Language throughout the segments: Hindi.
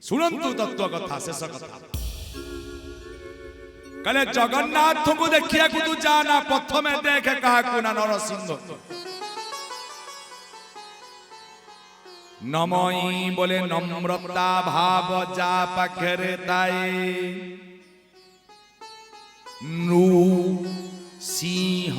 शुणु तत्व कथा शेष कथा कहले जगन्नाथ को देखिया को तू जाना प्रथमे देखे कहा ना नरसिंह नमई बोले नम्रता भाव जा पाखरे ताई नृ सिंह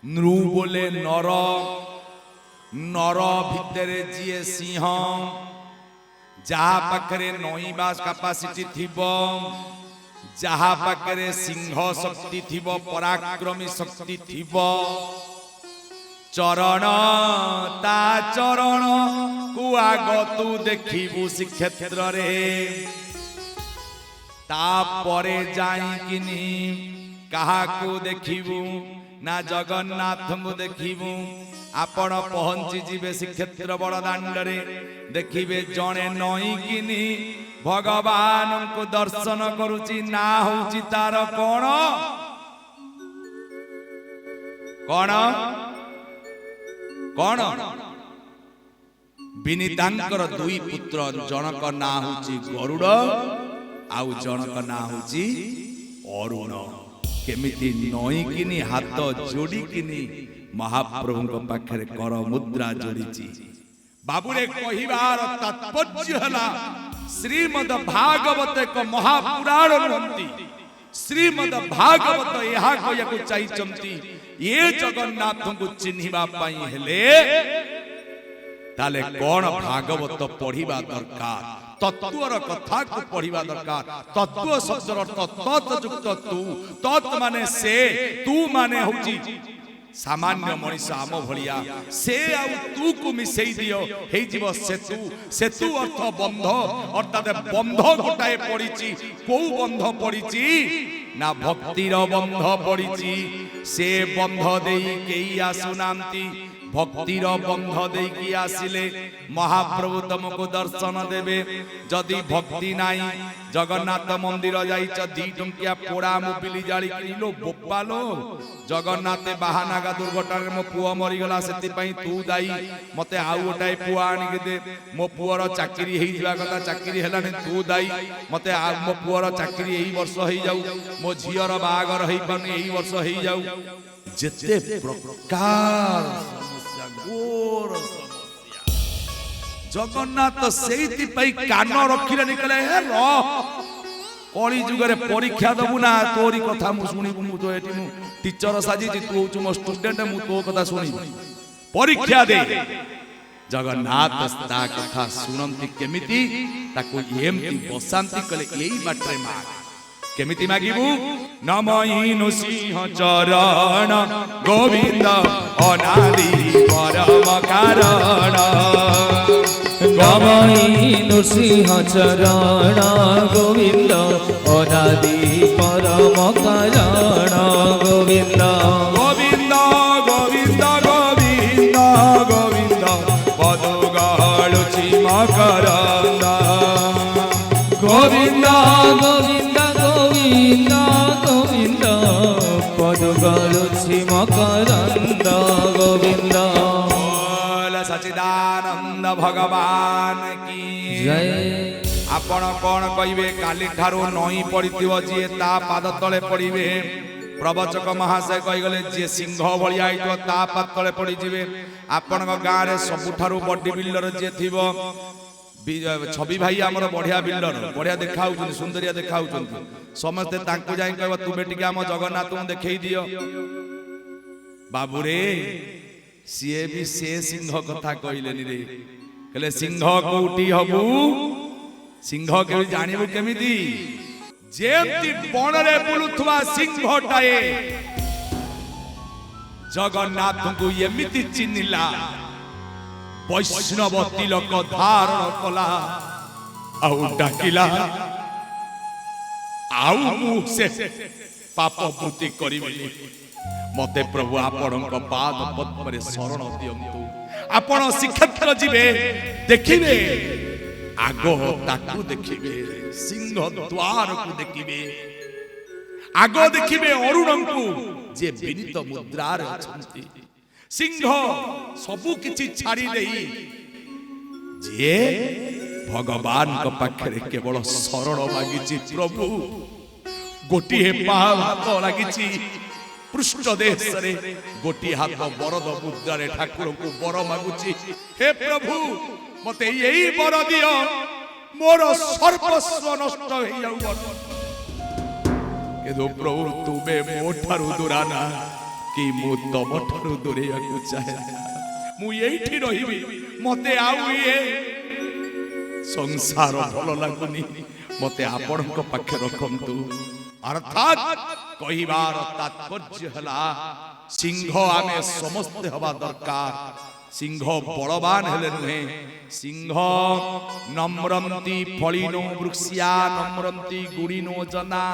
नृ बोले नर नर भितरे जीए सिंह जहा पाखरे नईबा कैपेसिटी थिबो जहा पाखरे सिंह शक्ति थिबो पराक्रमी शक्ति थिबो चरण ता चरण को आग तू देखिबू श्रीक्षेत्र रे तापरे जाइकिनी कहा को देखिबू ना जगन्नाथ को देखिबू आपण पहुंची जीवे श्रीक्षेत्र बड़दाण्ड रे देखिबे जणे नईकिनी भगवान को दर्शन करुची ना होची तार कोण कोण कौन विनीतांकर दुई पुत्र जनक ना होची गरुड़ आउ जनक ना होची अरुण केमिति नईकिनी हाथ जोड़िकिनी महाप्रभु पाखरे कर मुद्रा जोड़ीची बाबुरे कहिबार तात्पर्य हला श्रीमद भागवत एक महापुराण नुहंती श्रीमद भागवत यहा कहयाकु चाहिचंती ये जगन्नाथ को चिन्हिबा पाई हेले ताले कौन भागवत पढ़िबा दरकार तत्वर कथा को पढ़िबा दरकार तत्व शब्दर अर्थ तत् युक्त तू तत् माने से तू माने होची सामान्य मनीष आम भलिया से आ तू को मिसई दियो हे जीव सेतु अर्थ बंध अर्थात बंध गोटाए पड़ीची को बंध पड़ीची ना भक्तिर बंध पड़ीची से बंध देई केई आसुनांती भक्तिर बंध देई की आसिले महाप्रभु तुमको दर्शन देवे जदि भक्ति नाई जगन्नाथ मंदिर जाइच दी टंकिया पोड़ा मोबिली जाली किलो बोपालो जगन्नाथ बाहानागा दुर्घटना मो पुआ मरीगला सेति पई तू दाई मते आउ गोटाए पुआ आनी दे मो पुअर चाकरी हेई जिवा कथा चाकरी हेलानी तू दाई मते आ मो पुअर चाकरी एई वर्ष हेई जाऊ मो झियर बाहागर हेई पानी एई वर्ष हेई जाऊ जेते प्रकार समस्या घोर समस्या जगन्नाथ सेति पई कान रखिले निकले हे रो कली जुगरे परीक्षा दबु ना तोरी कथा मु सुनिबु मु तो एटी मु टीचर साजी तू होचु मो स्टूडेंट मु तो कथा सुनिबु परीक्षा दे जगन्नाथ ता कथा सुनंती केमिति ताको एमति बसांती कले एई बाटरे मा केमिति मागिबु नमहि सिंह चरण गोविंद अनादि परम कारण नमहि सिंह चरण गोविंद अनादि परम कारण गोविंद गोविंद गोविंद गोविंद गोविंद पदुगालुचि मकरंद गोविंद गोविंद गोविंद गोविंद पदुगालुचि मकरंद गोविंद सच्चिदानंद भगवान की जय आपण कौन कहिबे काली ठारो नई पड़िथिबो जे ता पाद तले पड़िबे प्रवचक महाशय कहि गले जे सिंह भलिया आइतो ता पाद तले पड़ि जिवे आपण गाँ रे सबुठारो बॉडी बिल्डर जे थिबो छवि भाई आमर बढ़िया बिल्डर बढ़िया देखा सुंदरिया देखा समस्ते तांको जाई कहबो तुमे टिके आम जगन्नाथ को देखै दियो बाबूरे सीए भी से सिंह कथा कहलेनी रे कहले सिंह कोठी हबु सिंह के जानिबु केमिति जेमति बण रे बुलुथुवा सिंहटाए जगन्नाथ को एमिति चिन्हिला वैष्णव तिलक धारण कला आउ डाकिला आउ मु से पाप भूति करिबेनी मते प्रभु आपण पाद पद्म शरण दियंतु आपण श्रीक्षेत्र जीवे देखिबे आगो ताकू देखिबे सिंह द्वार को देखिबे आगो देखिबे अरुण को जे विनीत मुद्रा रे अछंती सिंह सबु किछि छाड़ी देई जे भगवान को पाखरे केवल शरण मागिची प्रभु गोटे हाथ लगी पृष्ठ देश गोटे हाथ बरद मुद्रा ठाकुर को बर मागुची हे प्रभु मते यही बर दियो मोर सर्वस्व नष्ट हो जाऊ किंतु प्रभु तुमे मो ठारू दूराना कि मु तम ठारू दूरेया को चाहे मु एठी रहिबी मते आउ ये संसार भल लागुनी मते आपण को पाखे रखंतु अर्थात कहिबार तात्पर्य हला सिंह आमे समस्त हवा दरकार सिंह बलवान हेले नुहे सिंह नम्रंती फलिनो वृक्षा नम्रंती गुणिनो जना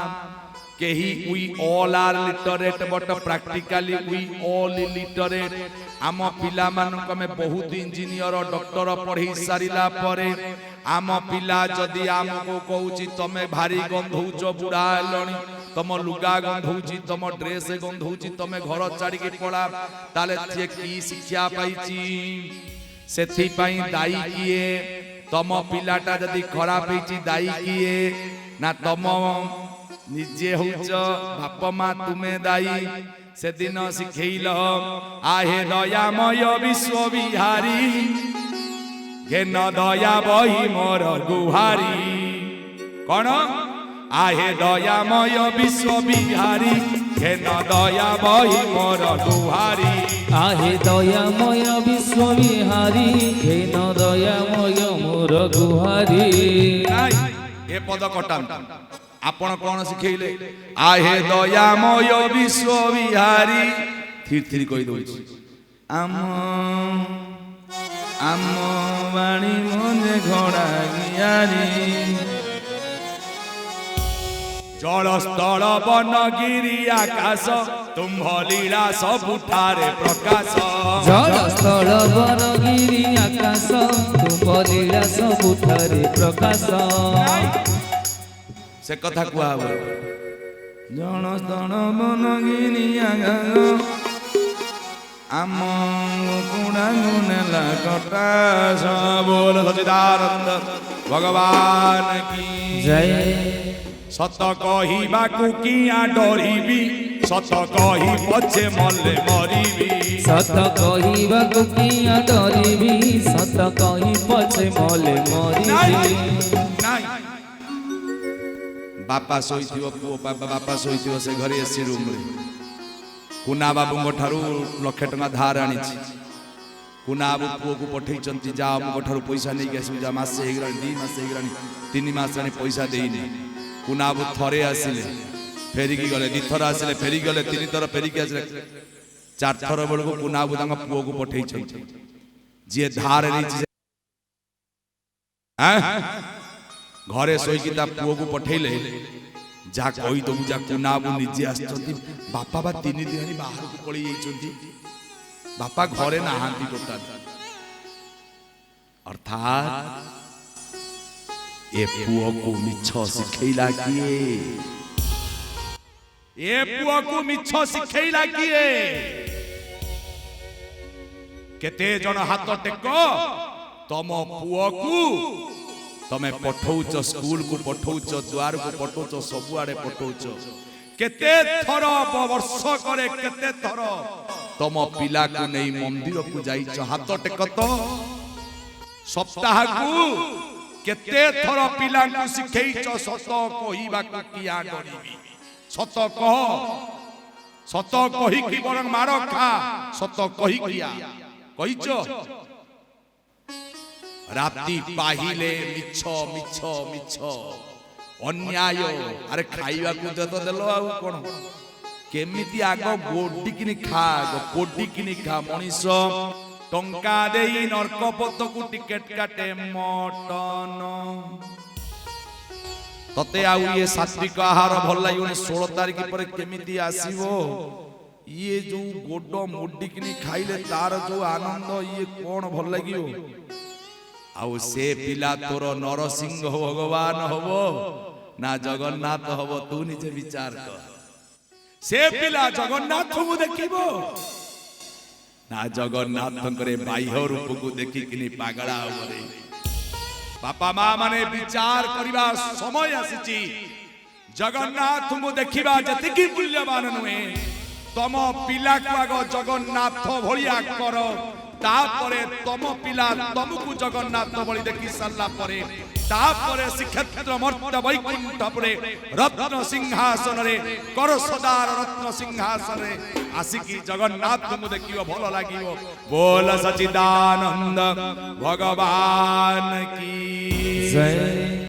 केही we all are literate but practically we all illiterate आम पिला मानक में बहुत इंजीनियर डॉक्टर पढ़ी सारिला परे आम पिला जदि आमको कहूची तमे भारी गंधौच बुढ़ा हेलणी तम लुगा गंधौची तम ड्रेस गंधौची तमे घर छाड़ी के पड़ा ताले से की शिक्षा पाइची सेथि पई दाई किए तम पिलाटा जदि खराब होईची दाई किए ना तम निजे होच बाप माँ तुम्हें दाई से दिन शिखेल आहे दयामय विश्व बिहारी घेन दया बही मोर गुहारी कौन आहे दयामय विश्व बिहारी घेन दया बही मोर गुहारी आहे दयामय विश्व बिहारी घेन दयामय मोर गुहारी ए पद कटाम आपण कौन शिखेले आहे दयामय विश्व बिहारी थिर थिर कहि दउछि आम आम वाणी मने घोड़ा गियारी जल स्थल वन गिरी आकाश तुम्ह लीला सबुठारे प्रकाश जल स्थल वन गिरी आकाश तुम लीला सबुठारे प्रकाश से कथा कुआ जन स्तन मन गिरी आकाश आम कुड़ा गुनेला कटाश बोल सच्चिदानंद भगवान की जय सत कहिबाकु किया डरिबी सत कहि पछे मले मरिबी सत कहिबाकु किया डरिबी सत कहि पछे मले मरिबी बापा सोईथिव पुओ बापा सोईथिव से घरे एसी रूम रे कुना बाबू ठारू लक्षे टका धार आनी कुना बाबू पुओ को पठेइचंती जा हमको ठारू पैसा नहीं आसु जा मासे हेगरानी 2 मास हेगरानी 3 मास रानी पैसा देइनी कुना बाबू थरे आसिले फेरिकी गले 2 थर आसिले फेरिकी गले 3 थर फेरिकी आसिले 4 थर बेलको कुना बाबू तांगा पुओ को पठेइचंती जे धार रही घरे शोईकी ता पुओ को पठेले जा कही दबु जा कुना बाबू निजे आछंती बापा बा 3 दिन बाहर को पड़ी जाइछंती बापा घरे नाहांती टोटाल अर्थात ए पुओ को मिछ सिखैला किए ए पुओ को मिछ सिखैला किए केते जण हाथ टेको तम पुओ को तमे पठौच स्कूल को पठौच द्वार को पठौच सब आड़े पठौच केते थर वर्ष करे केते थर तम पिला को नहीं मंदिर को जाइछ हाथ टेकत सप्ताह को केते थर पिला को सिखैछ सत कहिबा को किया डरिबी सत कहि कि बरन मार खा सत कहि किया कहिछ राती पाहिले मिछ मिछ मिछ अन्याय अरे खाइबा को तो देलो आ कोन केमिति आग गोडी किनी खा कोडी किनी खा मनीष टंका देई नरकपत को टिकट काटे मटन तते आउ ये सात्विक आहार भल लागिने 16 तारिख पर केमिति आसीबो ये जो गोडो मोडी किनी खाइले तार जो आनंद ये कोन भल लागियो आउ से पिला तोर नरसिंह भगवान हबो ना जगन्नाथ हबो तू निजे विचार कर से पिला जगन्नाथ को देखिबो ना जगन्नाथ करे बाह्य रूप को देखि किनी पागला होरे बापा माँ माने विचार करिबा समय आसीची जगन्नाथ को देखिबा जतिकी मूल्यवान नुहे तम पिला को आग जगन्नाथ भलिया कर तापरे तम पिला तुमको जगन्नाथ भली देखि सारला परे तापरे श्रीक्षेत्र मर्त्य वैकुंठ परे रत्न सिंहासन रे कर सदार रत्न सिंहासन रे आसिकी जगन्नाथ को देखियो भल लागियो बोल सच्चिदानंद भगवान की जय।